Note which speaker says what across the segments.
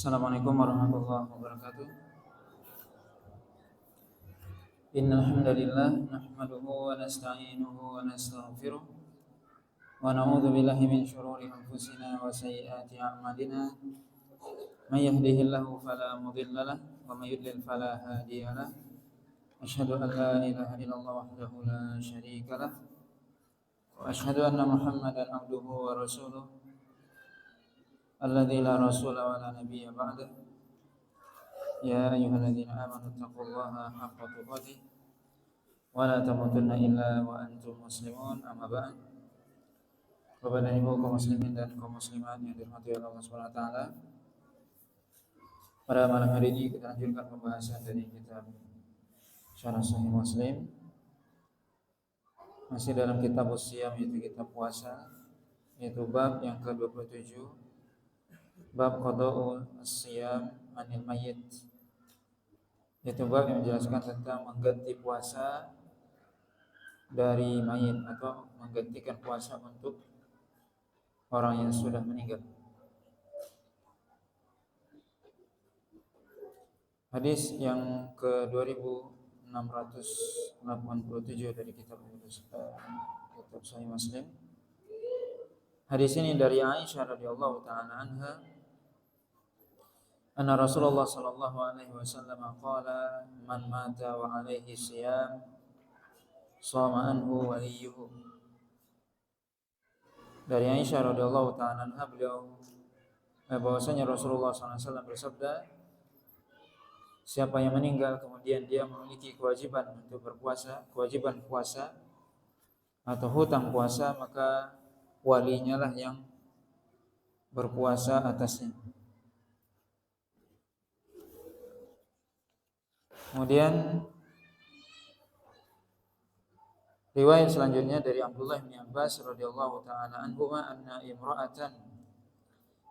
Speaker 1: Assalamualaikum warahmatullahi wabarakatuh. Innal hamdalillah nahmaduhu wa nasta'inuhu wa nastaghfiruh wa na'udzu billahi min shururi anfusina wa sayyiati a'malina. May yahdihillahu fala mudilla lahu wa may yudlil fala hadiya lahu. Asyhadu an la ilaha illallah wahdahu la syarika lahu wa asyhadu anna Muhammadan abduhu wa rasuluh alladzi la rasula wa la nabiyya ba'dah. Ya ayyuhalladzina amanu taqullaha haqqa tuqatih wa la tamutunna illa wa antum muslimun. Amma ba'd. Bapak dan Ibu kaum muslimin dan kaum muslimat yang dirahmati oleh Allah Subhanahu wa taala. Pada malam hari ini kita lanjutkan pembahasan dari kitab Syarah Sahih Muslim. Masih dalam kitab Usyam, yaitu kitab puasa, yaitu bab yang ke-27, bab qada'u as-siyam 'anil mayyit. Itu bab yang menjelaskan tentang mengganti puasa dari mayit atau menggantikan puasa untuk orang yang sudah meninggal. Hadis yang ke-2687 dari kitab Sahih Muslim. Hadis ini dari Aisyah radhiyallahu taala anha, anna Rasulullah sallallahu alaihi wasallam qala man mata wa alaihi siyam shama anhu waliyuhu. Dari Aisyah radhiyallahu taala anha, beliau bahwasanya Rasulullah sallallahu alaihi wasallam bersabda, siapa yang meninggal kemudian dia memiliki kewajiban untuk berpuasa, kewajiban puasa atau hutang puasa, maka walinya lah yang berpuasa atasnya. Kemudian riwayat selanjutnya dari Abdullah bin Abbas radhiyallahu taala anhuma anna imra'atan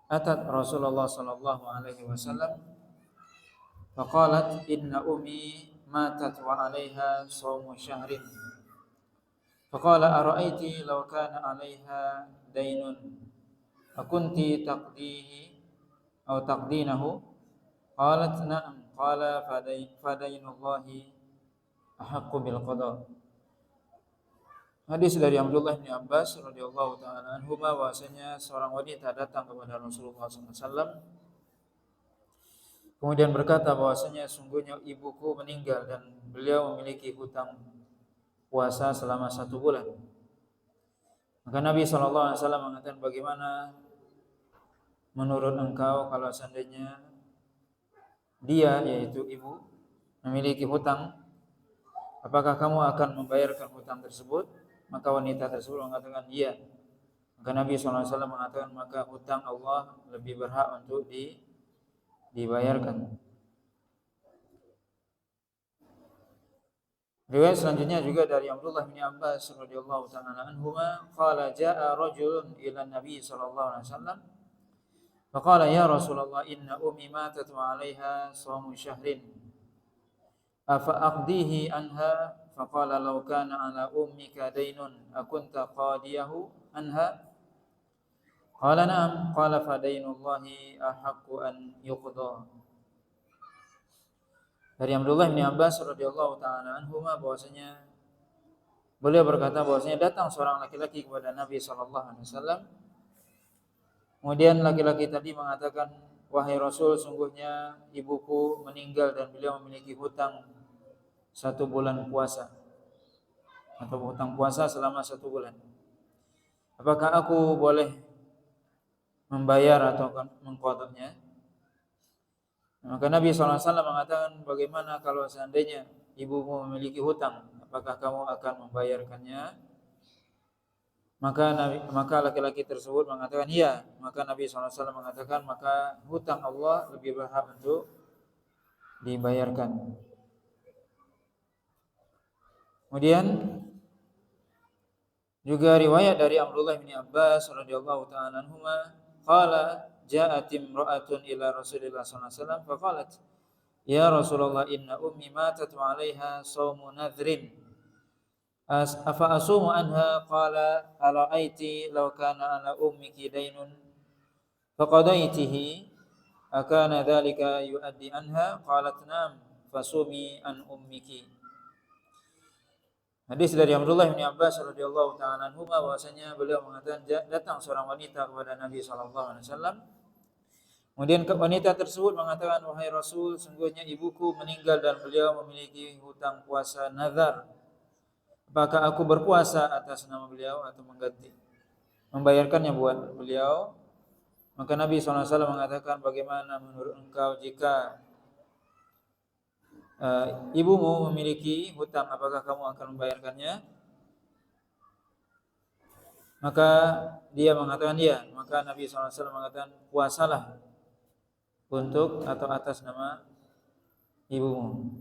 Speaker 1: atat Rasulullah sallallahu alaihi wasallam faqalat inna ummi matat wa 'alaiha shaumu syahrin. Faqala ara'aiti law kana 'alaiha daynun akunti taqdihi aw taqdinahu? Qalat na'am. Qala fadainullahi ahaqqu bil qada. Hadis dari Abdullah bin Abbas radhiyallahu taala anhu bahwasanya seorang wanita datang kepada Rasulullah SAW kemudian berkata bahwasanya sungguhnya ibuku meninggal dan beliau memiliki hutang puasa selama 1 bulan. Maka Nabi SAW mengatakan, bagaimana menurut engkau kalau seandainya dia, yaitu ibu, memiliki hutang, apakah kamu akan membayarkan hutang tersebut? Maka wanita tersebut mengatakan iya. Maka Nabi SAW mengatakan, maka hutang Allah lebih berhak untuk dibayarkan. Riwayat selanjutnya juga dari Abdullah bin Abbas radhiyallahu ta'ala anhuma qala jaa rajulun ila Nabi sallallahu alaihi wasallam faqala ya Rasulullah inna ummi matat wa 'alaiha shaumu syahrin afa aqdihi anha? Faqala law kana 'ala ummika daynun akunta qadiyahu anha? Qala na'am. Qala fadainullahi ahaqqu an yuqda. Dari Abdullah bin Abbas radhiyallahu taala anhuma bahwasanya beliau berkata bahwasanya datang seorang laki-laki kepada Nabi sallallahu alaihi wasallam. Kemudian laki-laki tadi mengatakan, wahai Rasul, sungguhnya ibuku meninggal dan beliau memiliki hutang 1 bulan puasa atau hutang puasa selama 1 bulan. Apakah aku boleh membayar atau mengqadanya? Maka Nabi SAW mengatakan, bagaimana kalau seandainya ibumu memiliki hutang, apakah kamu akan membayarkannya? Maka laki-laki tersebut mengatakan iya. Maka Nabi SAW mengatakan, maka hutang Allah lebih berhak untuk dibayarkan. Kemudian juga riwayat dari Abdullah bin Abbas radhiyallahu ta'ala anhuma qala ja'at imra'atun ila Rasulillah sallallahu alaihi wasallam faqalat ya Rasulullah inna ummi matat wa 'alaiha shaumu nadhrin afa asumu anha? Qala ara'aiti law kana 'ala ummiki daynun faqadaitihi akana dzalika yuaddi anha? Qalat na'am, fasumi an ummiki. Hadis dari Abdullah bin Abbas radhiyallahu ta'ala anhu bahwasanya beliau mengatakan datang seorang wanita kepada Nabi sallallahu alaihi wasallam. Kemudian wanita tersebut mengatakan, wahai Rasul, sungguhnya ibuku meninggal dan beliau memiliki hutang puasa nazar. Apakah aku berpuasa atas nama beliau atau mengganti membayarkannya buat beliau? Maka Nabi SAW mengatakan, bagaimana menurut engkau jika ibumu memiliki hutang, apakah kamu akan membayarkannya? Maka dia mengatakan ya. Maka Nabi SAW mengatakan, puasalah untuk atau atas nama ibumu.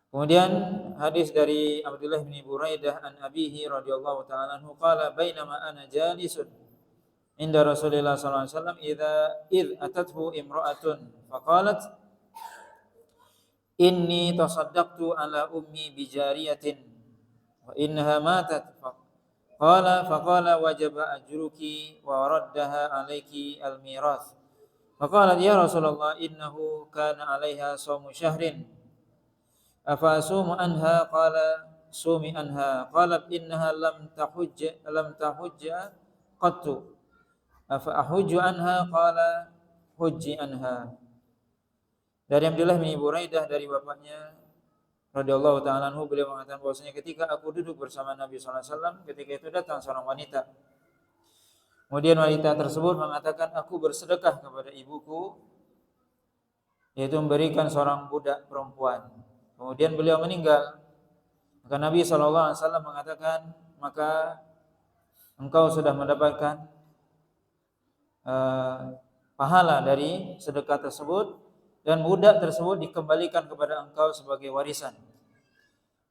Speaker 1: Kemudian hadis dari Abdullah bin Buraidah an abihi radhiyallahu ta'ala anhu qala bainama ana jalisun inda Rasulillah sallallahu alaihi wasallam id atathu imra'atun faqalat inni tasaddaqtu ala ummi bijariyatin wa innaha matat faqala wajaba ajruki wa raddaha alayki al-mirath. Faqalat ya Rasulullah innahu kana 'alaiha shaumu syahrin afa asumu anha? Qala sumi anha. Qalat innaha lam tahujja qattu afa ahujju anha? Qala hujji anha. Dari Abdullah bin Buraidah dari bapaknya radhiyallahu ta'ala anhu, beliau mengatakan bahwasanya ketika aku duduk bersama Nabi sallallahu alaihi wasallam, ketika itu datang seorang wanita. Kemudian wanita tersebut mengatakan, aku bersedekah kepada ibuku, yaitu memberikan seorang budak perempuan. Kemudian beliau meninggal. Maka Nabi SAW mengatakan, maka engkau sudah mendapatkan pahala dari sedekah tersebut, dan budak tersebut dikembalikan kepada engkau sebagai warisan.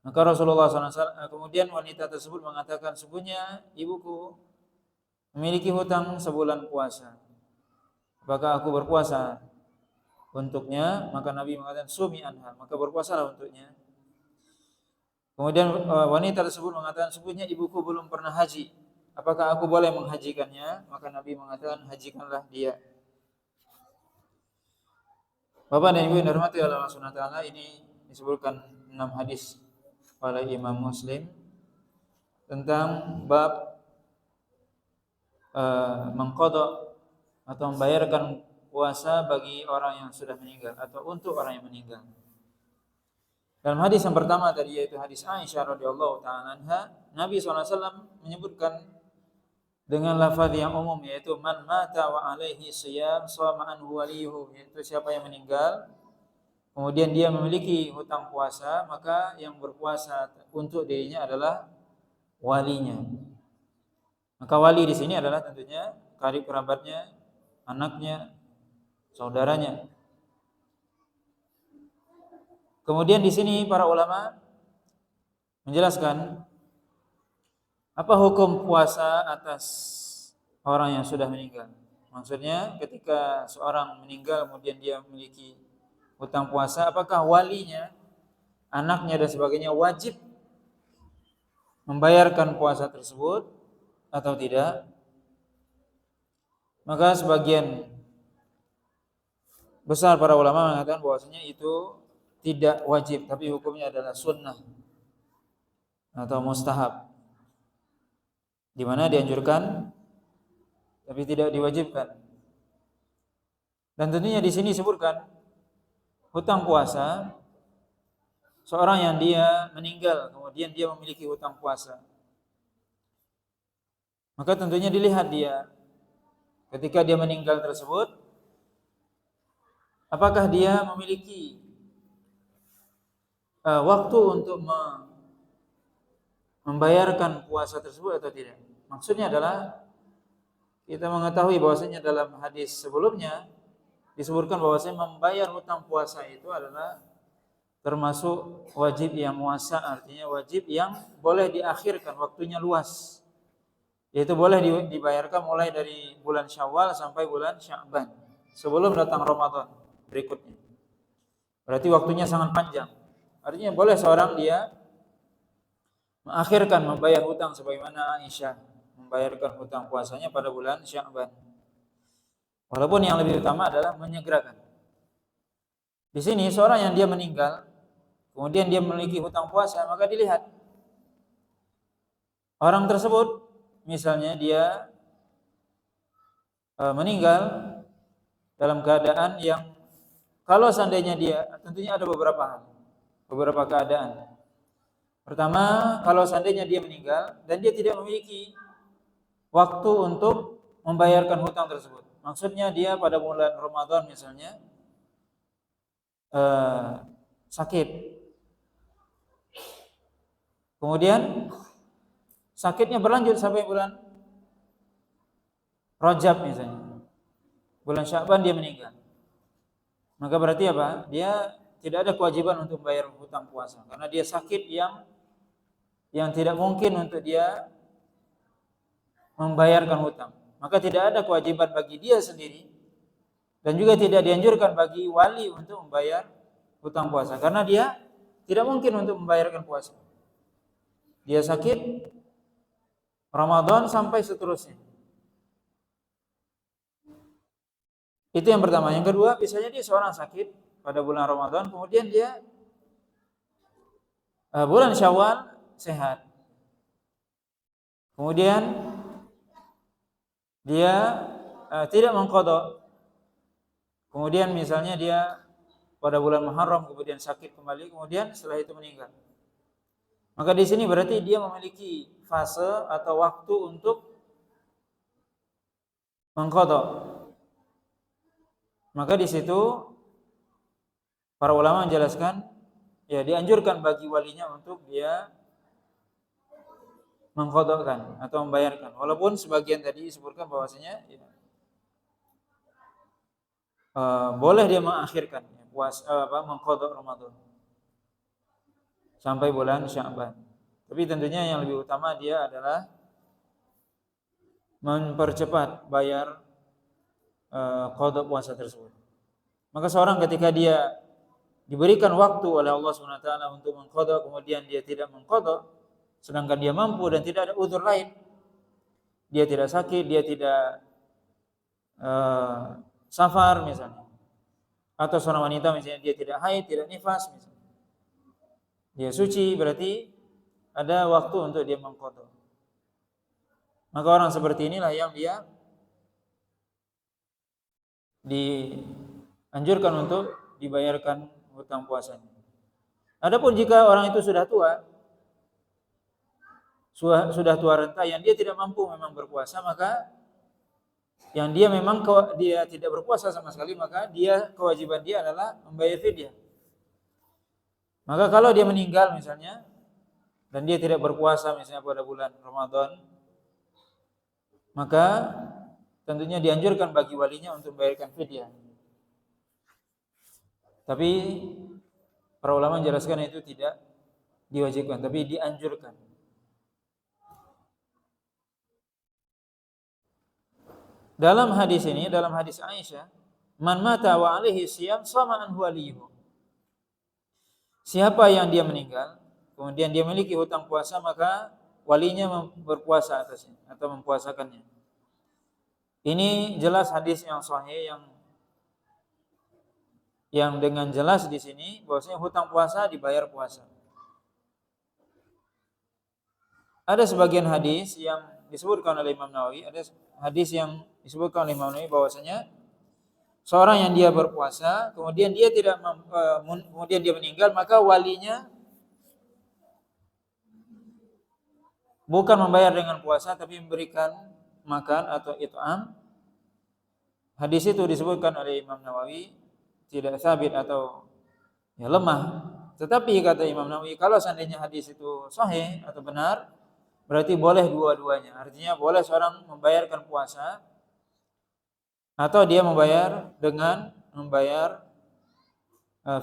Speaker 1: Maka Rasulullah SAW, kemudian wanita tersebut mengatakan, sungguhnya ibuku memiliki hutang sebulan puasa. Apakah aku berpuasa untuknya? Maka Nabi mengatakan sumi anha, maka berpuasalah untuknya. Kemudian wanita tersebut mengatakan, sungguhnya ibuku belum pernah haji. Apakah aku boleh menghajikannya? Maka Nabi mengatakan, hajikanlah dia. Bapak dan Ibu yang dirahmati Allah Subhanahu wa taala, ini disebutkan 6 hadis oleh Imam Muslim tentang bab mengqadha atau membayarkan puasa bagi orang yang sudah meninggal atau untuk orang yang meninggal. Dalam hadis yang pertama tadi, yaitu hadis Aisyah radhiyallahu ta'ala anha, Nabi SAW menyebutkan dengan lafaz yang umum, yaitu man mata wa alaihi siyam shama anhu waliyuhu, yaitu siapa yang meninggal kemudian dia memiliki hutang puasa, maka yang berpuasa untuk dirinya adalah walinya. Maka wali di sini adalah tentunya karib kerabatnya, anaknya, saudaranya. Kemudian di sini para ulama menjelaskan apa hukum puasa atas orang yang sudah meninggal. Maksudnya ketika seorang meninggal kemudian dia memiliki hutang puasa, apakah walinya, anaknya dan sebagainya wajib membayarkan puasa tersebut atau tidak? Maka sebagian besar para ulama mengatakan bahwasanya itu tidak wajib, tapi hukumnya adalah sunnah atau mustahab, di mana dianjurkan tapi tidak diwajibkan. Dan tentunya di sini disebutkan hutang puasa seorang yang dia meninggal kemudian dia memiliki hutang puasa, maka tentunya dilihat dia ketika dia meninggal tersebut, apakah dia memiliki waktu untuk membayarkan puasa tersebut atau tidak. Maksudnya adalah kita mengetahui bahwasanya dalam hadis sebelumnya disebutkan bahwasanya membayar hutang puasa itu adalah termasuk wajib yang muasa, artinya wajib yang boleh diakhirkan, waktunya luas. Yaitu boleh dibayarkan mulai dari bulan Syawal sampai bulan Sya'ban, sebelum datang Ramadan berikutnya. Berarti waktunya sangat panjang. Artinya boleh seorang dia mengakhirkan membayar hutang sebagaimana Aisyah membayarkan hutang puasanya pada bulan Sya'ban. Walaupun yang lebih utama adalah menyegerakan. Di sini seorang yang dia meninggal, kemudian dia memiliki hutang puasa, maka dilihat orang tersebut, misalnya dia meninggal dalam keadaan yang kalau seandainya dia, tentunya ada beberapa keadaan. Pertama, kalau seandainya dia meninggal dan dia tidak memiliki waktu untuk membayarkan hutang tersebut. Maksudnya dia pada bulan Ramadan misalnya sakit. Kemudian sakitnya berlanjut sampai bulan Rajab misalnya. Bulan Sya'ban dia meninggal. Maka berarti apa? Dia tidak ada kewajiban untuk membayar hutang puasa karena dia sakit yang tidak mungkin untuk dia membayarkan hutang. Maka tidak ada kewajiban bagi dia sendiri dan juga tidak dianjurkan bagi wali untuk membayar hutang puasa karena dia tidak mungkin untuk membayarkan puasa. Dia sakit Ramadan sampai seterusnya. Itu yang pertama. Yang kedua, misalnya dia seorang sakit pada bulan Ramadan, kemudian dia bulan Syawal sehat. Kemudian dia tidak mengqadha. Kemudian misalnya dia pada bulan Muharram kemudian sakit kembali, kemudian setelah itu meninggal. Maka di sini berarti dia memiliki fase atau waktu untuk mengqadha. Maka di situ para ulama menjelaskan ya dianjurkan bagi walinya untuk dia mengqadhakan atau membayarkan. Walaupun sebagian tadi disebutkan bahwasanya ya, boleh dia mengakhirkan mengqadha Ramadan sampai bulan Sya'ban. Tapi tentunya yang lebih utama dia adalah mempercepat bayar qadha puasa tersebut. Maka seorang ketika dia diberikan waktu oleh Allah SWT untuk mengqadha kemudian dia tidak mengqadha sedangkan dia mampu dan tidak ada uzur lain. Dia tidak sakit, dia tidak safar misalnya. Atau seorang wanita misalnya dia tidak haid, tidak nifas misalnya. Dia suci, berarti ada waktu untuk dia mengqadha. Maka orang seperti inilah yang dia dianjurkan untuk dibayarkan hutang puasanya. Adapun jika orang itu sudah tua renta yang dia tidak mampu memang berpuasa, maka yang dia memang dia tidak berpuasa sama sekali, maka kewajiban dia adalah membayar fidyah. Maka kalau dia meninggal misalnya dan dia tidak berpuasa misalnya pada bulan Ramadan, maka tentunya dianjurkan bagi walinya untuk membayarkan fidyah. Tapi para ulama menjelaskan itu tidak diwajibkan, tapi dianjurkan. Dalam hadis ini, dalam hadis Aisyah, man mata wa alaihi siyam sama an waliyuhu. Siapa yang dia meninggal, kemudian dia memiliki hutang puasa, maka walinya berpuasa atasnya atau mempuasakannya. Ini jelas hadis yang sahih yang dengan jelas di sini bahwasanya hutang puasa dibayar puasa. Ada sebagian hadis yang disebutkan oleh Imam Nawawi, ada hadis yang disebutkan oleh Imam Nawawi bahwasanya seorang yang dia berpuasa kemudian dia kemudian dia meninggal, maka walinya bukan membayar dengan puasa tapi memberikan makan atau it'am. Hadis itu disebutkan oleh Imam Nawawi tidak sabit atau ya lemah. Tetapi kata Imam Nawawi, kalau seandainya hadis itu sahih atau benar, berarti boleh dua-duanya. Artinya boleh seorang membayarkan puasa atau dia membayar dengan membayar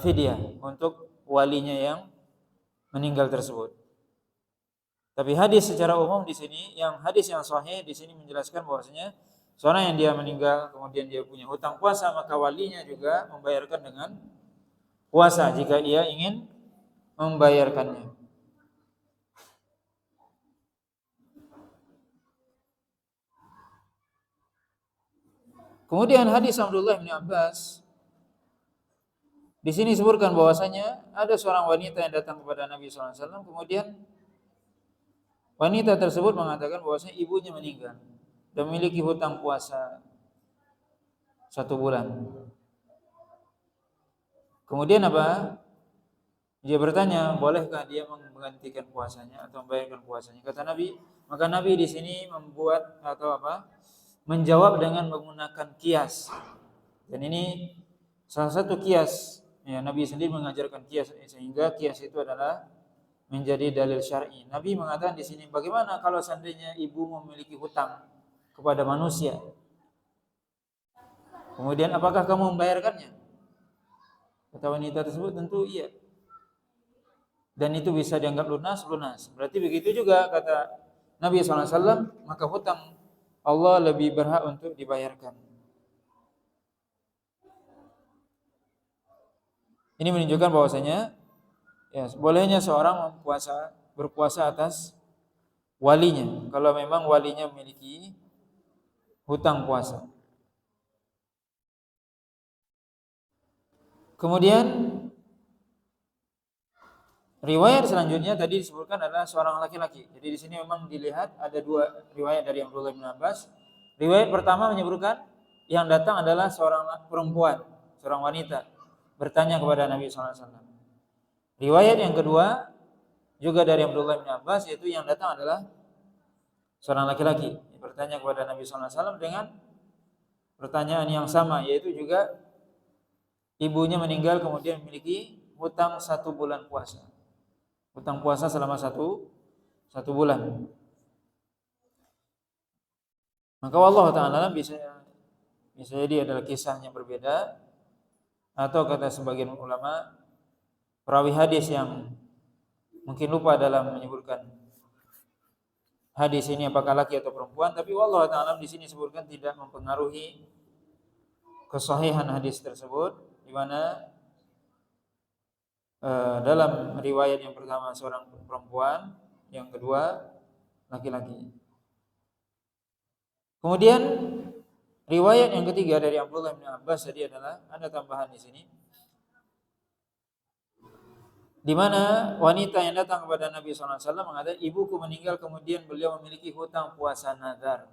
Speaker 1: fidyah untuk walinya yang meninggal tersebut. Tapi hadis secara umum di sini, hadis yang sahih di sini menjelaskan bahwasanya seorang yang dia meninggal kemudian dia punya hutang puasa, maka walinya juga membayarkan dengan puasa jika ia ingin membayarkannya. Kemudian hadis Abdullah bin Abbas di sini disebutkan bahwasanya ada seorang wanita yang datang kepada Nabi SAW, kemudian wanita tersebut mengatakan bahwasanya ibunya meninggal dan memiliki hutang puasa 1 bulan. Kemudian apa? Dia bertanya, bolehkah dia menggantikan puasanya atau membayarkan puasanya? Kata Nabi, maka Nabi di sini membuat atau apa? Menjawab dengan menggunakan kias. Dan ini salah satu kias. Ya, Nabi sendiri mengajarkan kias, sehingga kias itu adalah menjadi dalil syar'i. Nabi mengatakan di sini, bagaimana kalau seandainya ibu memiliki hutang kepada manusia? Kemudian apakah kamu membayarkannya? Kata wanita tersebut, tentu iya. Dan itu bisa dianggap lunas. Berarti begitu juga kata Nabi SAW, maka hutang Allah lebih berhak untuk dibayarkan. Ini menunjukkan bahwasanya ya, bolehnya seorang berpuasa atas walinya kalau memang walinya memiliki hutang puasa. Kemudian riwayat selanjutnya tadi disebutkan adalah seorang laki-laki. Jadi di sini memang dilihat ada 2 riwayat dari Abdullah bin Abbas. Riwayat pertama menyebutkan yang datang adalah seorang perempuan, seorang wanita bertanya kepada Nabi SAW. Riwayat yang kedua juga dari Abdullah bin Abbas, yaitu yang datang adalah seorang laki-laki bertanya kepada Nabi SAW dengan pertanyaan yang sama, yaitu juga ibunya meninggal kemudian memiliki hutang 1 bulan puasa. Hutang puasa selama satu bulan. Maka Allah Ta'ala bisa jadi adalah kisah yang berbeda, atau kata sebagian ulama perawi hadis yang mungkin lupa dalam menyebutkan hadis ini apakah laki atau perempuan, tapi Allah Ta'ala di sini sebutkan tidak mempengaruhi kesahihan hadis tersebut, di mana dalam riwayat yang pertama seorang perempuan, yang kedua laki-laki. Kemudian riwayat yang ketiga dari Abdullah bin Abbas tadi adalah ada tambahan di sini, di mana wanita yang datang kepada Nabi SAW mengatakan, ibuku meninggal kemudian beliau memiliki hutang puasa nazar.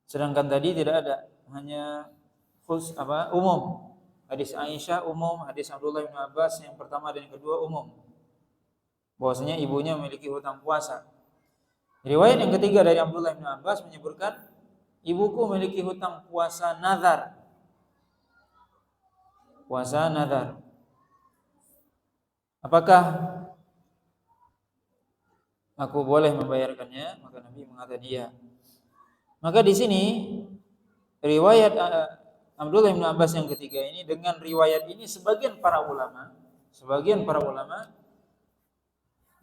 Speaker 1: Sedangkan tadi tidak ada, hanya umum. Hadis Aisyah umum, hadis Abdullah bin Abbas yang pertama dan yang kedua umum, bahwasanya ibunya memiliki hutang puasa. Riwayat yang ketiga dari Abdullah bin Abbas menyebutkan, ibuku memiliki hutang puasa nazar. Puasa nazar. Apakah aku boleh membayarkannya? Maka Nabi mengatakan iya. Maka di sini riwayat Abdullah bin Abbas yang ketiga ini dengan riwayat ini sebagian para ulama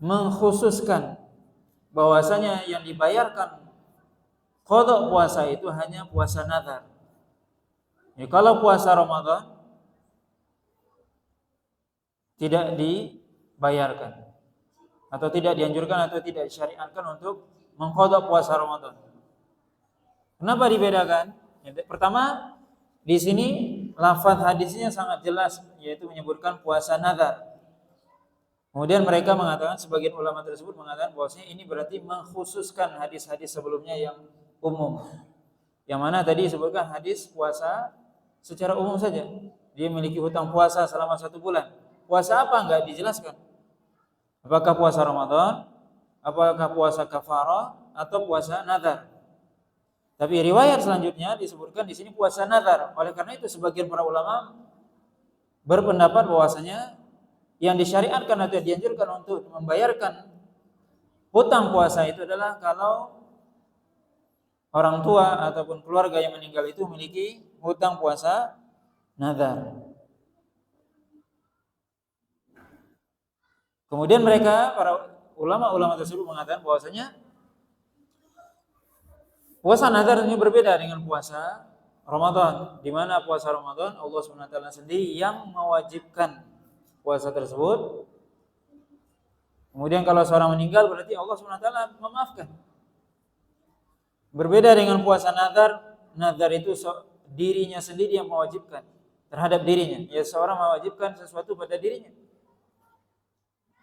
Speaker 1: mengkhususkan bahwasanya yang dibayarkan qada puasa itu hanya puasa nazar. Ya, kalau puasa Ramadan tidak dibayarkan atau tidak dianjurkan atau tidak disyariatkan untuk mengqada puasa Ramadan. Kenapa dibedakan? Pertama, di sini lafaz hadisnya sangat jelas, yaitu menyebutkan puasa nazar. Kemudian mereka mengatakan, sebagian ulama tersebut mengatakan bahwasanya ini berarti mengkhususkan hadis-hadis sebelumnya yang umum. Yang mana tadi disebutkan hadis puasa secara umum saja. Dia memiliki hutang puasa selama 1 bulan. Puasa apa enggak dijelaskan. Apakah puasa Ramadan, apakah puasa kafarah, atau puasa nazar. Tapi riwayat selanjutnya disebutkan di sini puasa nazar. Oleh karena itu sebagian para ulama berpendapat bahwasanya yang disyariatkan atau dianjurkan untuk membayarkan hutang puasa itu adalah kalau orang tua ataupun keluarga yang meninggal itu memiliki hutang puasa nazar. Kemudian mereka, para ulama-ulama tersebut mengatakan bahwasanya puasa nazar ini berbeda dengan puasa Ramadan, di mana puasa Ramadan Allah SWT sendiri yang mewajibkan puasa tersebut. Kemudian kalau seorang meninggal berarti Allah SWT memaafkan. Berbeda dengan puasa nazar. Nazar itu dirinya sendiri yang mewajibkan terhadap dirinya. Ya, seorang mewajibkan sesuatu pada dirinya.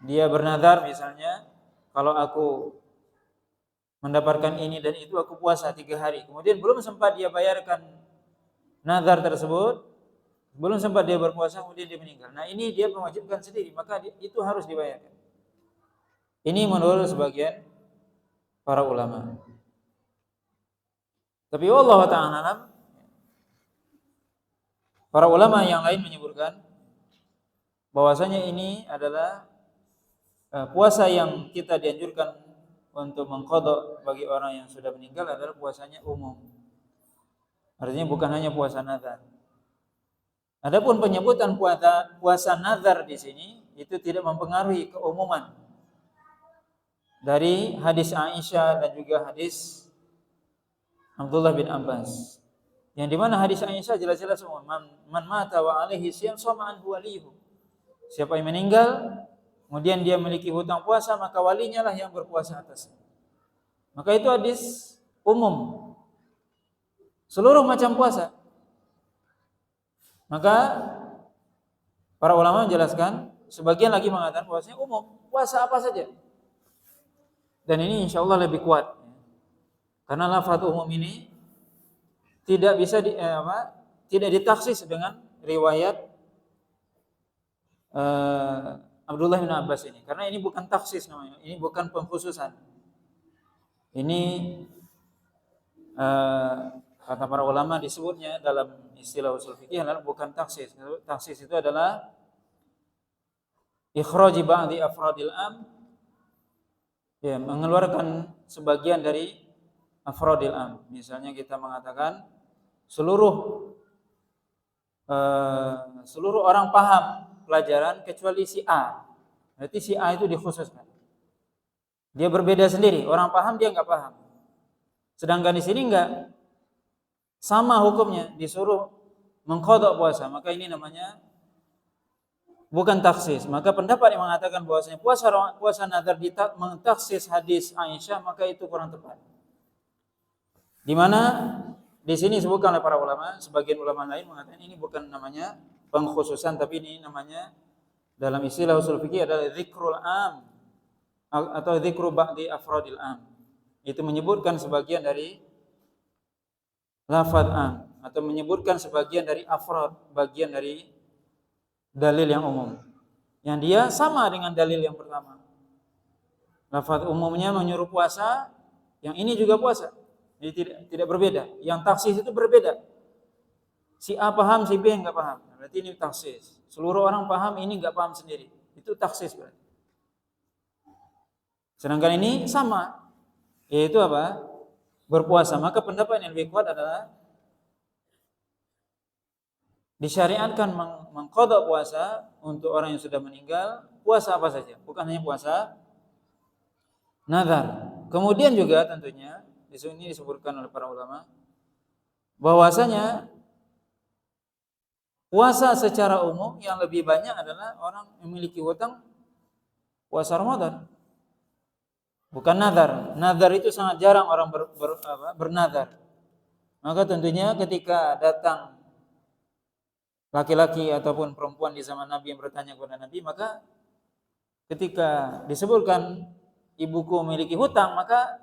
Speaker 1: Dia bernazar misalnya, kalau aku mendapatkan ini dan itu aku puasa 3 hari. Kemudian belum sempat dia bayarkan nazar tersebut, belum sempat dia berpuasa, kemudian dia meninggal. Nah, ini dia mewajibkan sendiri, maka itu harus dibayarkan. Ini menurut sebagian para ulama. Tapi Allah Ta'ala, para ulama yang lain menyebutkan bahwasanya ini adalah puasa yang kita dianjurkan untuk mengqadha bagi orang yang sudah meninggal adalah puasanya umum. Artinya bukan hanya puasa nazar. Adapun penyebutan puasa nazar di sini itu tidak mempengaruhi keumuman dari hadis Aisyah dan juga hadis Abdullah bin Abbas. Yang di mana hadis Aisyah jelas-jelas umum, man mata wa alaihi siyam shoma anhu waliyuhu. Siapa yang meninggal kemudian dia memiliki hutang puasa, maka walinya lah yang berpuasa atasnya. Maka itu hadis umum. Seluruh macam puasa. Maka para ulama menjelaskan, sebagian lagi mengatakan puasanya umum, puasa apa saja. Dan ini insya Allah lebih kuat, karena lafaz umum ini tidak bisa tidak ditaksis dengan riwayat Abdullah bin Abbas ini, karena ini bukan taksis namanya, ini bukan pengkhususan. Ini kata para ulama disebutnya dalam istilah usul fikih adalah bukan taksis. Taksis itu adalah ikhraj ba'di afradil am, ya, mengeluarkan sebagian dari afradil am. Misalnya kita mengatakan seluruh orang paham pelajaran kecuali si A. Berarti si A itu dikhususkan. Dia berbeda sendiri, orang paham dia enggak paham. Sedangkan di sini enggak, sama hukumnya, disuruh mengqadha puasa, maka ini namanya bukan taksis. Maka pendapat yang mengatakan bahwasanya puasa nazar mentaksis hadis Aisyah, maka itu kurang tepat. Di mana di sini disebutkan oleh para ulama, sebagian ulama lain mengatakan ini bukan namanya pengkhususan, tapi ini namanya dalam istilah usul fikih adalah dzikrul am atau dzikru ba'di afradil am. Itu menyebutkan sebagian dari lafaz am atau menyebutkan sebagian dari afrad, bagian dari dalil yang umum, yang dia sama dengan dalil yang pertama. Lafaz umumnya menyuruh puasa, yang ini juga puasa. Jadi tidak berbeda. Yang taksis itu berbeda. Si A paham, si B enggak paham. Berarti ini taksis. Seluruh orang paham, ini enggak paham sendiri. Itu taksis berarti. Sedangkan ini sama, yaitu apa? Berpuasa. Maka pendapat yang lebih kuat adalah disyariatkan mengqadha puasa untuk orang yang sudah meninggal, puasa apa saja, bukan hanya puasa nazar. Kemudian juga tentunya di sini disebutkan oleh para ulama bahwasanya puasa secara umum yang lebih banyak adalah orang yang memiliki hutang puasa Ramadan. Bukan nazar. Nazar itu sangat jarang orang bernazar. Maka tentunya ketika datang laki-laki ataupun perempuan di zaman Nabi yang bertanya kepada Nabi, maka ketika disebutkan ibuku memiliki hutang, maka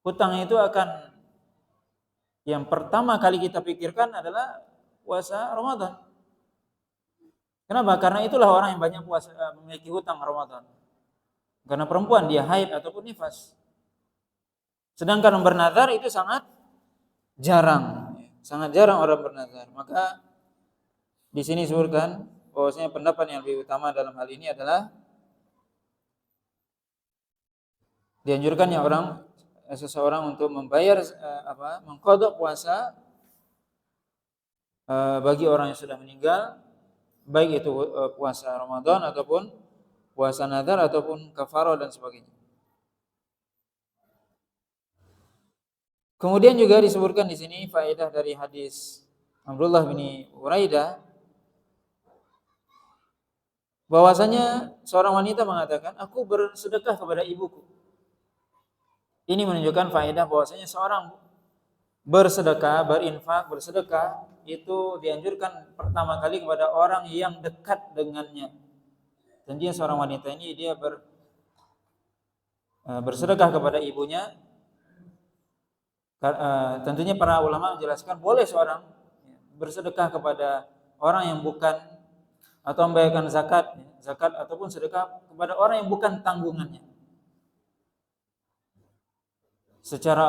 Speaker 1: hutang itu akan yang pertama kali kita pikirkan adalah puasa Ramadan. Kenapa? Karena itulah orang yang banyak puasa memiliki hutang Ramadan. Karena perempuan dia haid ataupun nifas. Sedangkan bernazar itu sangat jarang orang bernazar. Maka di sini disebutkan bahwasanya pendapat yang lebih utama dalam hal ini adalah dianjurkannya seseorang untuk membayar mengqadha puasa bagi orang yang sudah meninggal, baik itu puasa Ramadan ataupun puasa nazar ataupun kafarah dan sebagainya. Kemudian juga disebutkan di sini faedah dari hadis Abdullah bin Buraidah bahwasanya seorang wanita mengatakan, aku bersedekah kepada ibuku. Ini menunjukkan faedah bahwasanya seorang bersedekah, berinfak, bersedekah itu dianjurkan pertama kali kepada orang yang dekat dengannya. Tentunya seorang wanita ini dia bersedekah kepada ibunya. Tentunya para ulama menjelaskan boleh seorang bersedekah kepada orang yang bukan, atau membayarkan zakat ataupun sedekah kepada orang yang bukan tanggungannya. Secara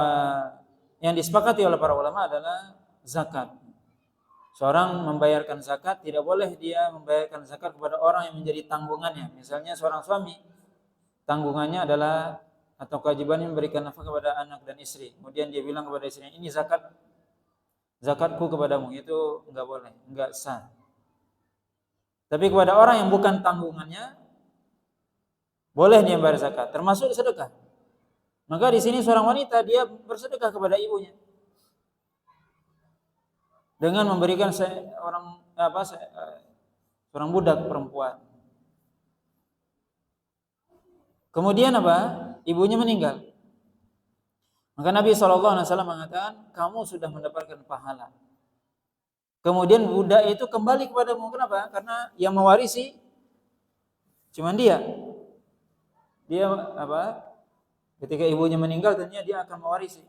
Speaker 1: yang disepakati oleh para ulama adalah zakat. Seorang membayarkan zakat, tidak boleh dia membayarkan zakat kepada orang yang menjadi tanggungannya. Misalnya seorang suami, tanggungannya adalah atau kewajibannya memberikan nafkah kepada anak dan istri. Kemudian dia bilang kepada istrinya, ini zakatku kepadamu. Itu enggak boleh, enggak sah. Tapi kepada orang yang bukan tanggungannya, boleh dia bayar zakat, termasuk sedekah. Maka di sini seorang wanita dia bersedekah kepada ibunya dengan memberikan seorang budak perempuan. Kemudian apa? Ibunya meninggal. Maka Nabi SAW mengatakan, kamu sudah mendapatkan pahala. Kemudian budak itu kembali kepadamu. Kenapa? Karena yang mewarisi cuma dia. Dia apa? Ketika ibunya meninggal, tentunya dia akan mewarisi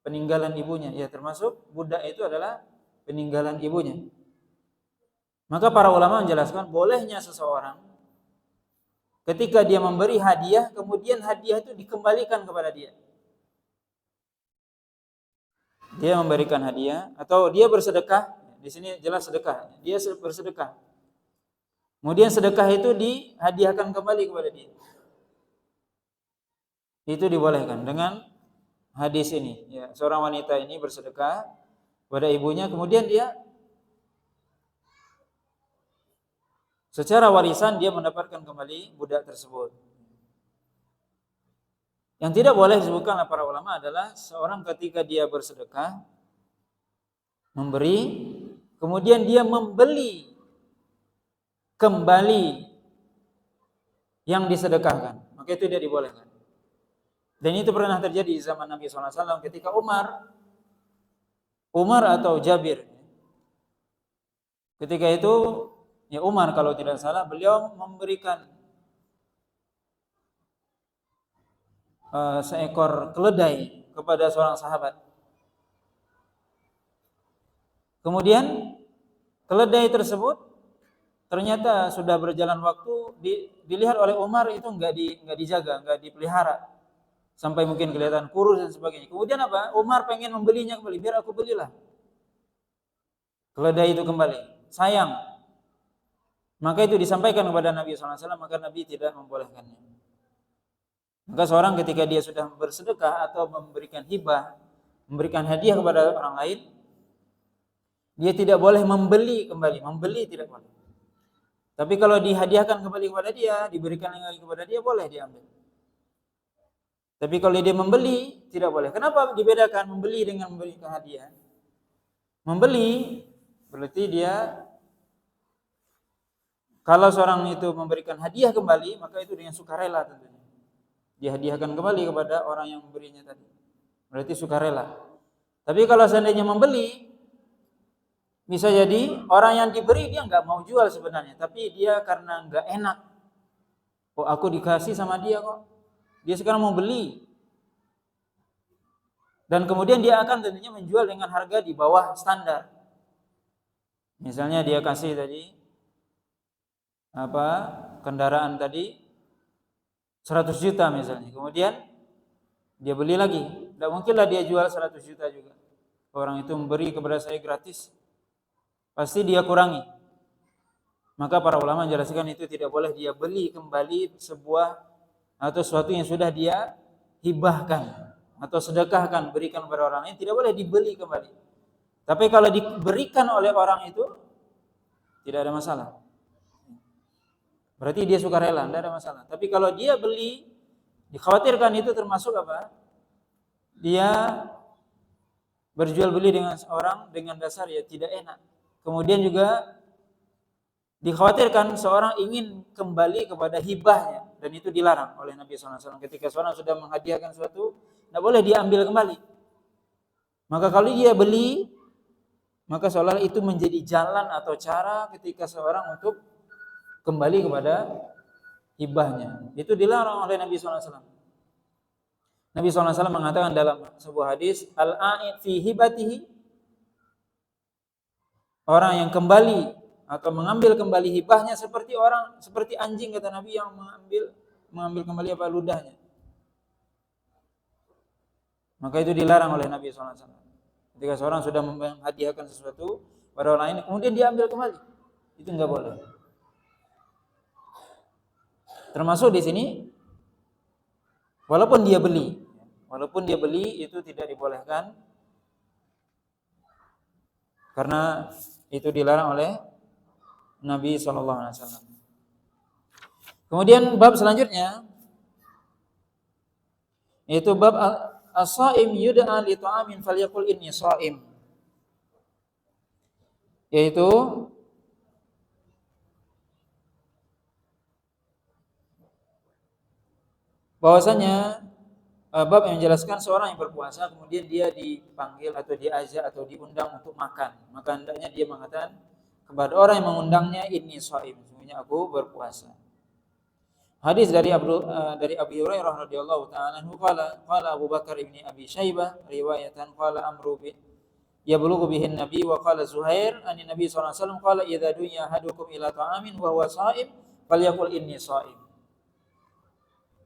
Speaker 1: peninggalan ibunya. Ya, termasuk budak itu adalah peninggalan ibunya. Maka para ulama menjelaskan bolehnya seseorang ketika dia memberi hadiah, kemudian hadiah itu dikembalikan kepada dia. Dia memberikan hadiah atau dia bersedekah. Di sini jelas sedekah. Dia bersedekah. Kemudian sedekah itu dihadiahkan kembali kepada dia. Itu dibolehkan dengan hadis ini. Ya, seorang wanita ini bersedekah kepada ibunya, kemudian dia secara warisan dia mendapatkan kembali budak tersebut. Yang tidak boleh disebutkan oleh para ulama adalah seorang ketika dia bersedekah, memberi, kemudian dia membeli kembali yang disedekahkan, maka itu tidak dibolehkan. Dan itu pernah terjadi di zaman Nabi SAW ketika Umar atau Jabir. Ketika itu, ya Umar kalau tidak salah, beliau memberikan seekor keledai kepada seorang sahabat. Kemudian keledai tersebut ternyata sudah berjalan waktu, dilihat oleh Umar itu enggak dijaga, enggak dipelihara. Sampai mungkin kelihatan kurus dan sebagainya. Kemudian apa? Umar pengen membelinya kembali. Biar aku belilah keledai itu kembali. Sayang. Maka itu disampaikan kepada Nabi SAW, maka Nabi tidak membolehkannya. Maka seorang ketika dia sudah bersedekah atau memberikan hibah, memberikan hadiah kepada orang lain, dia tidak boleh membeli kembali. Membeli tidak boleh. Tapi kalau dihadiahkan kembali kepada dia, diberikan lagi kepada dia, boleh diambil. Tapi kalau dia membeli, tidak boleh. Kenapa dibedakan membeli dengan memberikan hadiah? Membeli berarti dia, kalau seorang itu memberikan hadiah kembali, maka itu dengan sukarela tentunya. Dihadiahkan kembali kepada orang yang memberinya tadi. Berarti sukarela. Tapi kalau seandainya membeli, bisa jadi orang yang diberi dia nggak mau jual sebenarnya, tapi dia karena nggak enak. Oh, aku dikasih sama dia kok. Dia sekarang mau beli. Dan kemudian dia akan tentunya menjual dengan harga di bawah standar. Misalnya dia kasih tadi kendaraan tadi 100 juta misalnya. Kemudian dia beli lagi. Tidak mungkinlah dia jual 100 juta juga. Orang itu memberi kepada saya gratis. Pasti dia kurangi. Maka para ulama menjelaskan itu tidak boleh dia beli kembali sebuah atau sesuatu yang sudah dia hibahkan atau sedekahkan, berikan kepada orang lain, tidak boleh dibeli kembali. Tapi kalau diberikan oleh orang itu tidak ada masalah. Berarti dia sukarela, tidak ada masalah. Tapi kalau dia beli, dikhawatirkan itu termasuk apa? Dia berjual beli dengan seorang dengan dasar ya tidak enak. Kemudian juga dikhawatirkan seorang ingin kembali kepada hibahnya dan itu dilarang oleh Nabi SAW. Ketika seorang sudah menghadiahkan sesuatu, tidak boleh dia ambil kembali. Maka kalau dia beli, maka seolah itu menjadi jalan atau cara ketika seorang untuk kembali kepada hibahnya. Itu dilarang oleh Nabi SAW. Nabi SAW mengatakan dalam sebuah hadis, al-a'id fi hibatihi, orang yang kembali atau mengambil kembali hibahnya seperti anjing, kata Nabi, yang mengambil kembali ludahnya. Maka itu dilarang oleh Nabi SAW. Ketika seorang sudah menghadiahkan sesuatu pada orang lain, kemudian dia ambil kembali, itu enggak boleh. Termasuk di sini, walaupun dia beli itu tidak dibolehkan, karena itu dilarang oleh Nabi SAW. Kemudian bab selanjutnya, yaitu bab as-shaim yud'a li ta'amin falyaqul inni shaim, yaitu bahwasanya bab yang menjelaskan seorang yang berpuasa kemudian dia dipanggil atau diajak atau diundang untuk makan, maka hendaknya dia mengatakan kepada orang yang mengundangnya, inni shaim, sesungguhnya aku berpuasa. Hadis dari Abi Hurairah radhiyallahu taala anhu qala Abu Bakar ibni Abi Syaibah riwayatan qala Amru bin yablughu bihi Nabi wa qala Zuhair an Nabi sallallahu alaihi wasallam qala idza dunya ahadukum ila ta'amin wa huwa shaim falyaqul inni shaim.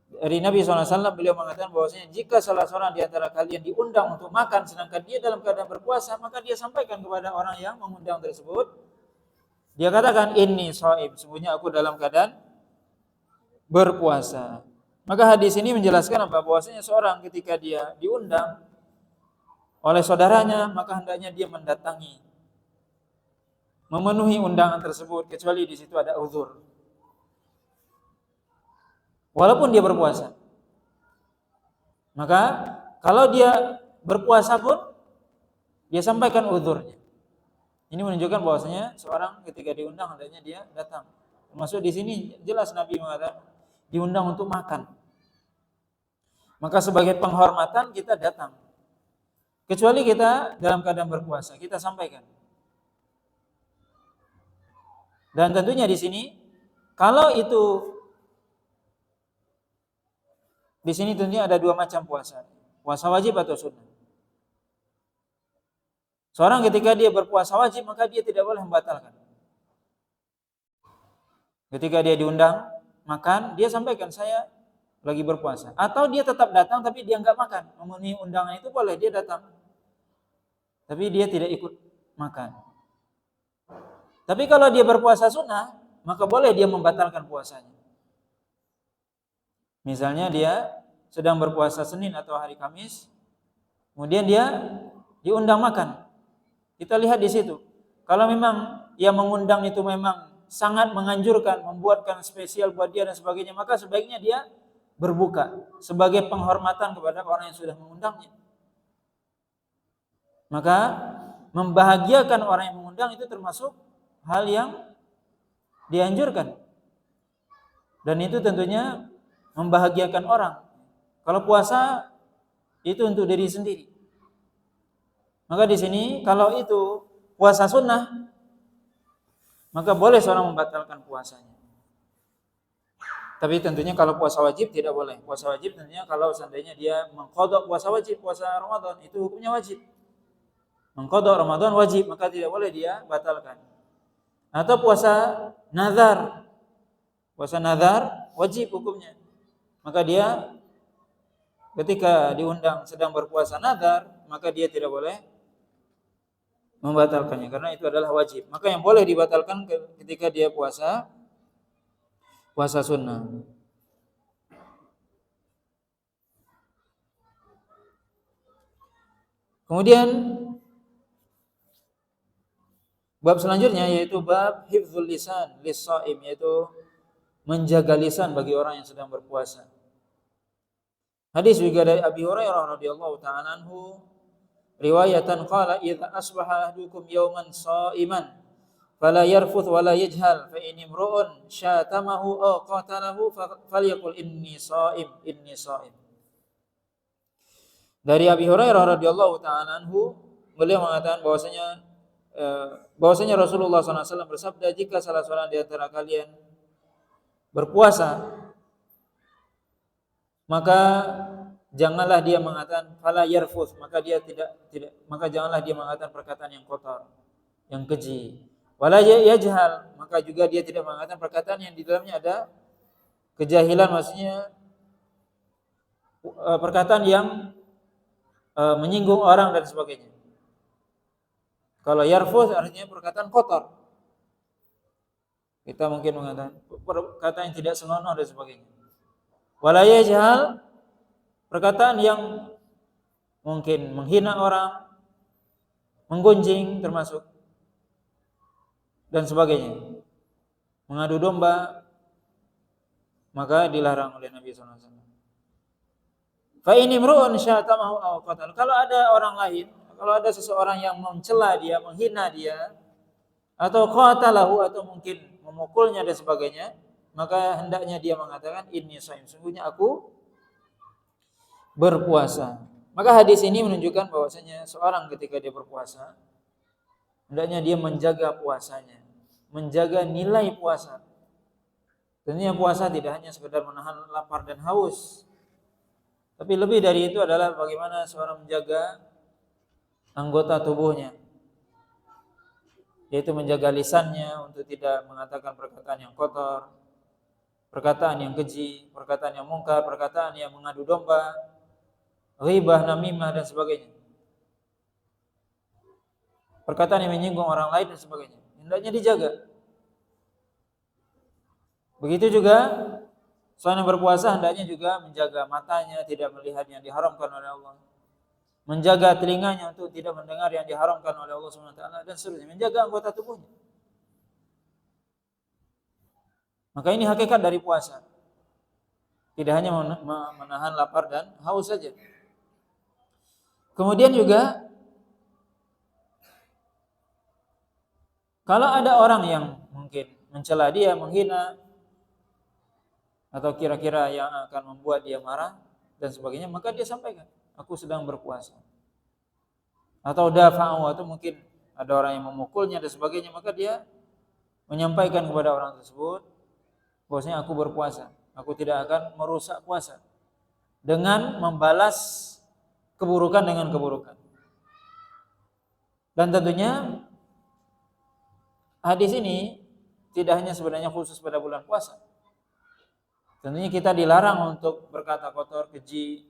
Speaker 1: Dari Nabi SAW beliau mengatakan bahwasanya jika salah seorang di antara kalian diundang untuk makan sedangkan dia dalam keadaan berpuasa, maka dia sampaikan kepada orang yang mengundang tersebut, dia katakan inni shaim, sesungguhnya aku dalam keadaan berpuasa. Maka hadis ini menjelaskan apa? Bahwasanya seorang ketika dia diundang oleh saudaranya, maka hendaknya dia mendatangi, memenuhi undangan tersebut, kecuali di situ ada uzur. Walaupun dia berpuasa. Maka kalau dia berpuasa pun dia sampaikan uzurnya. Ini menunjukkan bahwasanya seorang ketika diundang hendaknya dia datang. Termasuk di sini jelas Nabi mengatakan diundang untuk makan. Maka sebagai penghormatan kita datang. Kecuali kita dalam keadaan berpuasa, kita sampaikan. Dan tentunya di sini kalau itu di sini tentunya ada dua macam puasa. Puasa wajib atau sunnah. Seorang ketika dia berpuasa wajib, maka dia tidak boleh membatalkan. Ketika dia diundang makan, dia sampaikan saya lagi berpuasa. Atau dia tetap datang tapi dia enggak makan. Memenuhi undangan itu boleh, dia datang. Tapi dia tidak ikut makan. Tapi kalau dia berpuasa sunnah, maka boleh dia membatalkan puasanya. Misalnya dia sedang berpuasa Senin atau hari Kamis, kemudian dia diundang makan. Kita lihat di situ. Kalau memang yang mengundang itu memang sangat menganjurkan, membuatkan spesial buat dia dan sebagainya, maka sebaiknya dia berbuka sebagai penghormatan kepada orang yang sudah mengundangnya. Maka membahagiakan orang yang mengundang itu termasuk hal yang dianjurkan. Dan itu tentunya membahagiakan orang. Kalau puasa itu untuk diri sendiri. Maka di sini kalau itu puasa sunnah, maka boleh seorang membatalkan puasanya. Tapi tentunya kalau puasa wajib tidak boleh. Puasa wajib tentunya kalau seandainya dia mengqadha puasa wajib, puasa Ramadan, itu hukumnya wajib. Mengqadha Ramadan wajib, maka tidak boleh dia batalkan. Atau puasa nazar. Puasa nazar wajib hukumnya. Maka dia ketika diundang sedang berpuasa nazar, maka dia tidak boleh membatalkannya karena itu adalah wajib. Maka yang boleh dibatalkan ketika dia puasa sunnah. Kemudian bab selanjutnya yaitu bab hifdzul lisan lis-shaim, yaitu menjaga lisan bagi orang yang sedang berpuasa. Hadis juga dari Abi Hurairah radhiyallahu ta'ala anhu riwayatan qala idza asbaha ahdukum yawman sha'iman fala yarfuth wala yajhal fa in imru'un syatamahu aw qatalahu falyaqul inni sha'im. Dari Abi Hurairah radhiyallahu taala anhu, beliau mengatakan bahwasanya Rasulullah SAW bersabda, jika salah seorang di antara kalian berpuasa, maka janganlah dia mengatakan fala yarfuth, maka janganlah dia mengatakan perkataan yang kotor, yang keji. Wala yajhal, maka juga dia tidak mengatakan perkataan yang di dalamnya ada kejahilan, maksudnya perkataan yang menyinggung orang dan sebagainya. Kalau yarfuth artinya perkataan kotor. Kita mungkin mengatakan perkataan yang tidak senonoh dan sebagainya. Wala yajhal, perkataan yang mungkin menghina orang, menggunjing termasuk, dan sebagainya, mengadu domba, maka dilarang oleh Nabi SAW. Fa in imru'un syatamahu aw qatal, kalau ada orang lain, kalau ada seseorang yang mencela dia, menghina dia, atau qatalahu, atau mungkin memukulnya dan sebagainya, maka hendaknya dia mengatakan inni shaim, sungguhnya aku berpuasa. Maka hadis ini menunjukkan bahwasanya seorang ketika dia berpuasa, hendaknya dia menjaga puasanya, menjaga nilai puasa. Tentunya puasa tidak hanya sekedar menahan lapar dan haus, tapi lebih dari itu adalah bagaimana seorang menjaga anggota tubuhnya, yaitu menjaga lisannya untuk tidak mengatakan perkataan yang kotor, perkataan yang keji, perkataan yang mungkar, perkataan yang mengadu domba, ghibah, namimah dan sebagainya. Perkataan yang menyinggung orang lain dan sebagainya, hendaknya dijaga. Begitu juga seorang yang berpuasa hendaknya juga menjaga matanya tidak melihat yang diharamkan oleh Allah, menjaga telinganya untuk tidak mendengar yang diharamkan oleh Allah SWT, dan seterusnya, menjaga anggota tubuhnya. Maka ini hakikat dari puasa, tidak hanya menahan lapar dan haus saja. Kemudian juga kalau ada orang yang mungkin mencela dia, menghina, atau kira-kira yang akan membuat dia marah dan sebagainya, maka dia sampaikan, aku sedang berpuasa. Atau dafa'u, atau mungkin ada orang yang memukulnya dan sebagainya, maka dia menyampaikan kepada orang tersebut bahwasanya aku berpuasa, aku tidak akan merusak puasa dengan membalas keburukan dengan keburukan. Dan tentunya hadis ini tidak hanya sebenarnya khusus pada bulan puasa. Tentunya kita dilarang untuk berkata kotor, keji,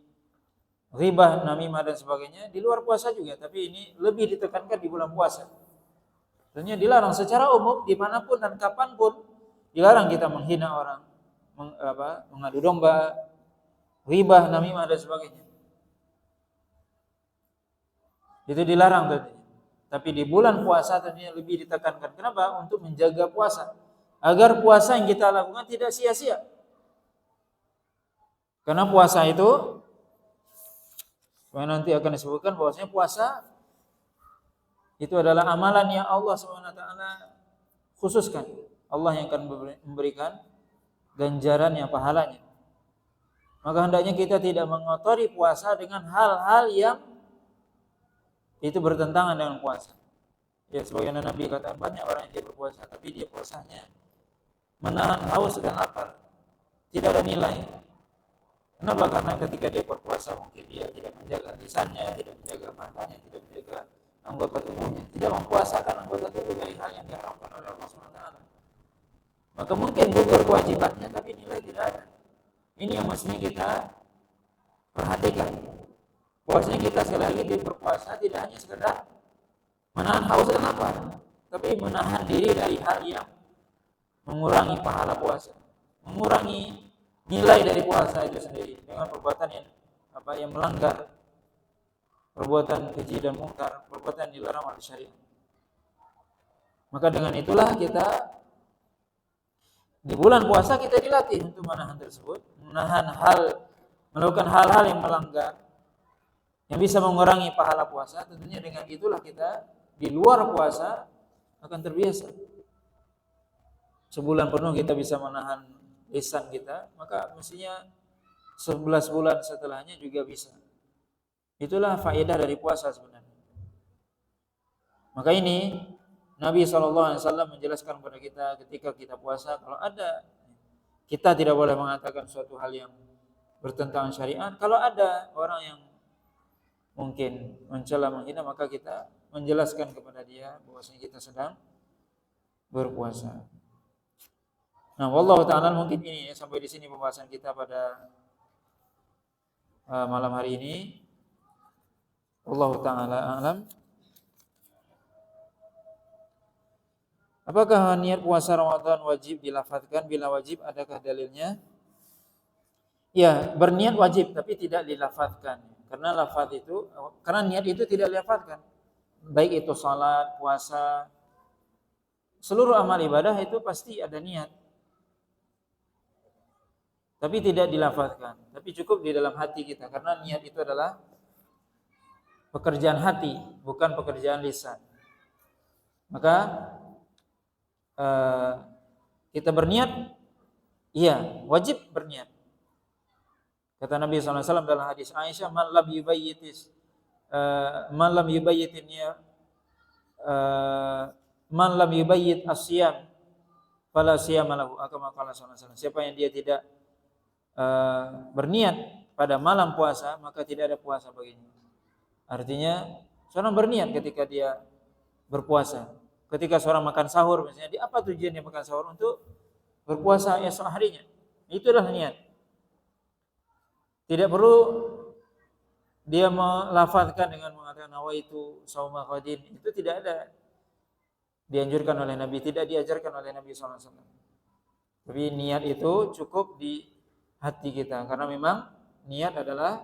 Speaker 1: ghibah, namimah dan sebagainya di luar puasa juga, tapi ini lebih ditekankan di bulan puasa. Tentunya dilarang secara umum dimanapun dan kapanpun, dilarang kita menghina orang, mengadu domba, ghibah, namimah dan sebagainya. Itu dilarang tentunya. Tapi di bulan puasa tentunya lebih ditekankan. Kenapa? Untuk menjaga puasa, agar puasa yang kita lakukan tidak sia-sia. Karena puasa itu, nanti akan disebutkan bahwasanya puasa itu adalah amalan yang Allah SWT khususkan. Allah yang akan memberikan ganjarannya, pahalanya. Maka hendaknya kita tidak mengotori puasa dengan hal-hal yang itu bertentangan dengan puasa. Ya, sebagaimana Nabi kata, banyak orang yang dia berpuasa tapi dia puasanya menahan haus dan lapar, tidak ada nilai. Kenapa? Karena ketika dia berpuasa mungkin dia tidak menjaga lisannya, tidak menjaga matanya, tidak menjaga anggota tubuhnya, tidak mempuasakan anggota tubuh dari hal yang diharamkan oleh Allah SWT. Maka mungkin gugur kewajibannya tapi nilai tidak ada. Ini yang mestinya kita perhatikan. Bahwasanya kita sekali lagi di berpuasa tidak hanya sekedar menahan haus dan lapar, tapi menahan diri dari hal yang mengurangi pahala puasa, mengurangi nilai dari puasa itu sendiri dengan perbuatan yang melanggar, perbuatan keji dan mungkar, perbuatan dilarang oleh syariat. Maka dengan itulah kita di bulan puasa kita dilatih untuk menahan tersebut, melakukan hal-hal yang melanggar, yang bisa mengurangi pahala puasa. Tentunya dengan itulah kita di luar puasa akan terbiasa. sebulan penuh kita bisa menahan lisan kita, maka mestinya 11 bulan setelahnya juga bisa. Itulah faedah dari puasa sebenarnya. Maka ini Nabi SAW menjelaskan kepada kita ketika kita puasa, kalau ada, kita tidak boleh mengatakan suatu hal yang bertentangan syariat. Kalau ada orang yang mungkin mencela, menghina, maka kita menjelaskan kepada dia bahwasanya kita sedang berpuasa. Nah, wallahu ta'ala, mungkin ini ya, sampai di sini pembahasan kita pada malam hari ini. Wallahu ta'ala a'lam. Apakah niat puasa Ramadan wajib dilafadzkan? Bila wajib, adakah dalilnya? Ya, berniat wajib tapi tidak dilafadzkan. Karena niat itu tidak dilafadzkan. Baik itu salat, puasa, seluruh amal ibadah itu pasti ada niat. Tapi tidak dilafadzkan. Tapi cukup di dalam hati kita, karena niat itu adalah pekerjaan hati, bukan pekerjaan lisan. Maka kita berniat, iya, wajib berniat. Kata Nabi SAW dalam hadis Aisyah, man lam yubayyitis man lam yubayyit as-siyam fala siyama lahu, kama qala sallallahu. Siapa yang dia tidak berniat pada malam puasa, maka tidak ada puasa baginya. Artinya seorang berniat ketika dia berpuasa. Ketika seorang makan sahur misalnya, di apa tujuannya makan sahur? Untuk berpuasa esok harinya. Itulah niat. Tidak perlu dia melafazkan dengan mengatakan nawaitu shauma ghadin. Itu tidak ada dianjurkan oleh Nabi, tidak diajarkan oleh Nabi SAW. Tapi niat itu cukup di hati kita, karena memang niat adalah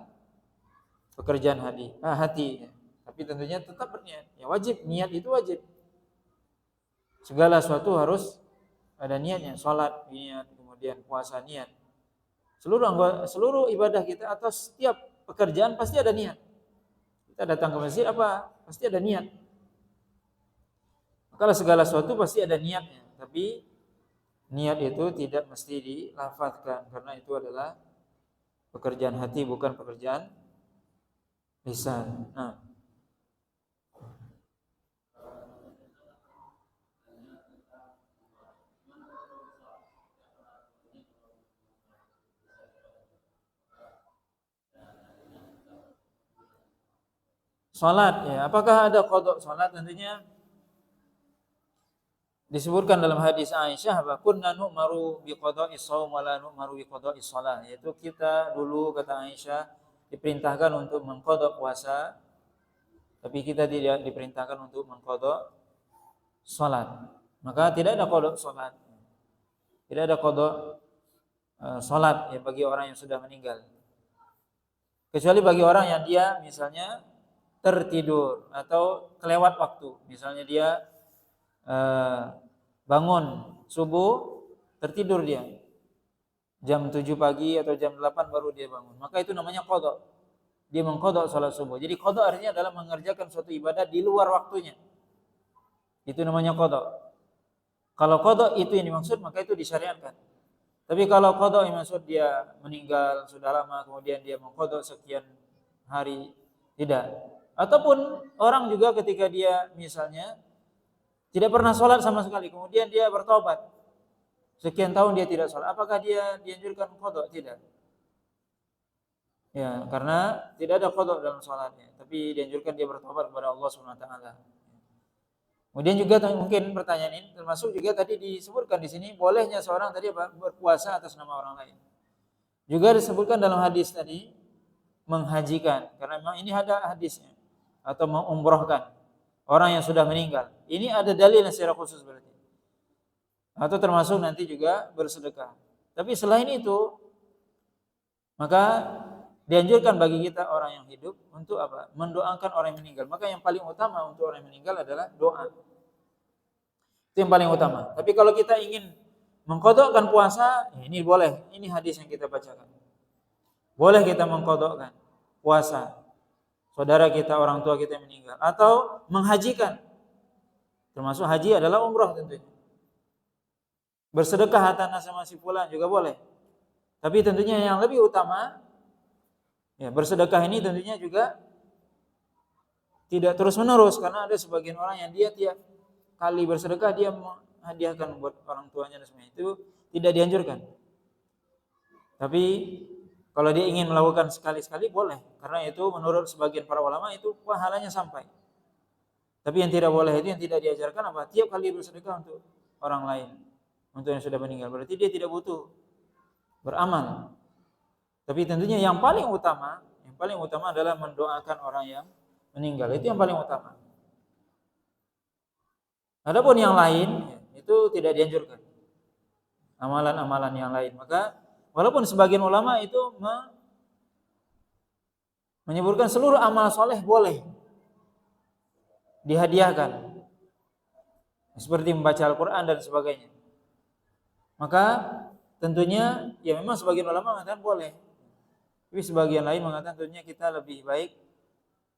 Speaker 1: pekerjaan hati. Tapi tentunya tetap berniat. Ya wajib, niat itu wajib. Segala sesuatu harus ada niatnya. Salat niat, kemudian puasa niat. Seluruh ibadah kita atau setiap pekerjaan pasti ada niat. Kita datang ke masjid apa? Pasti ada niat. Kalau segala sesuatu pasti ada niatnya, tapi niat itu tidak mesti dilafadzkan, karena itu adalah pekerjaan hati, bukan pekerjaan lisan. Nah, salat ya, apakah ada qada salat? Tentunya disebutkan dalam hadis Aisyah bahwa kunna nu'maru biqada'is shaum wa la nu'maru biqada'is shalah, yaitu kita dulu, kata Aisyah, diperintahkan untuk mengqada puasa, tapi kita tidak diperintahkan untuk mengqada salat. Maka tidak ada qada salat. Tidak ada qada salat ya bagi orang yang sudah meninggal. Kecuali bagi orang yang dia misalnya tertidur atau kelewat waktu. Misalnya dia bangun subuh, tertidur dia jam 7 pagi atau jam 8 baru dia bangun, maka itu namanya qada. Dia mengqada salat subuh. Jadi qada artinya adalah mengerjakan suatu ibadah di luar waktunya. Itu namanya qada. Kalau qada itu yang dimaksud, maka itu disyariatkan. Tapi kalau qada yang maksud dia meninggal sudah lama, kemudian dia mengqada sekian hari, tidak. Ataupun orang juga ketika dia misalnya tidak pernah sholat sama sekali, kemudian dia bertobat, sekian tahun dia tidak sholat, apakah dia dianjurkan qada? Tidak. Ya, karena tidak ada qada dalam sholatnya, tapi dianjurkan dia bertobat kepada Allah SWT. Kemudian juga mungkin pertanyaan ini termasuk juga tadi disebutkan di sini, bolehnya seorang tadi berpuasa atas nama orang lain. Juga disebutkan dalam hadis tadi menghajikan, karena memang ini ada hadisnya, atau mengumrohkan orang yang sudah meninggal. Ini ada dalil secara khusus berarti. Atau termasuk nanti juga bersedekah. Tapi selain itu, maka dianjurkan bagi kita orang yang hidup untuk apa? Mendoakan orang yang meninggal. Maka yang paling utama untuk orang yang meninggal adalah doa. Itu yang paling utama. Tapi kalau kita ingin mengqadhakan puasa, ini boleh. Ini hadis yang kita bacakan. Boleh kita mengqadhakan puasa saudara kita, orang tua kita yang meninggal, atau menghajikan. Termasuk haji adalah umrah tentunya. bersedekah tanah sama si fulan juga boleh. Tapi tentunya yang lebih utama, ya bersedekah ini tentunya juga tidak terus-menerus, karena ada sebagian orang yang dia tiap kali bersedekah dia menghadiahkan buat orang tuanya dan sebagainya. Itu tidak dianjurkan. Tapi kalau dia ingin melakukan sekali-sekali boleh, karena itu menurut sebagian para ulama itu pahalanya sampai. Tapi yang tidak boleh itu, yang tidak diajarkan apa? Tiap kali bersedekah untuk orang lain, untuk yang sudah meninggal. Berarti dia tidak butuh beramal. Tapi tentunya yang paling utama adalah mendoakan orang yang meninggal. Itu yang paling utama. Adapun yang lain itu tidak dianjurkan. Amalan-amalan yang lain. Maka walaupun sebagian ulama itu menyebutkan seluruh amal soleh boleh dihadiahkan, seperti membaca Al-Quran dan sebagainya. Maka tentunya ya memang sebagian ulama mengatakan boleh. Tapi sebagian lain mengatakan tentunya kita lebih baik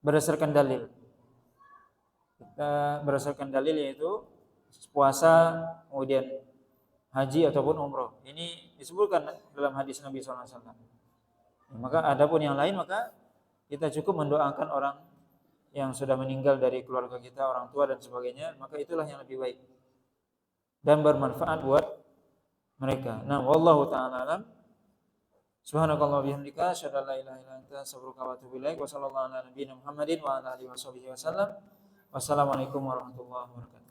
Speaker 1: berdasarkan dalil. Kita berdasarkan dalil yaitu puasa, kemudian haji ataupun umroh. Ini disebutkan dalam hadis Nabi SAW. Maka adapun yang lain, maka kita cukup mendoakan orang yang sudah meninggal dari keluarga kita, orang tua dan sebagainya. Maka itulah yang lebih baik dan bermanfaat buat mereka. Nah, wallahu ta'ala alam. Subhanakallah bihamdika asyhadu an la ilaha illa anta astaghfiruka wa atubu ilaik. Wa sallallahu ala nabiyyina Muhammadin wa ala alihi wasallam. Wassalamualaikum warahmatullahi wabarakatuh.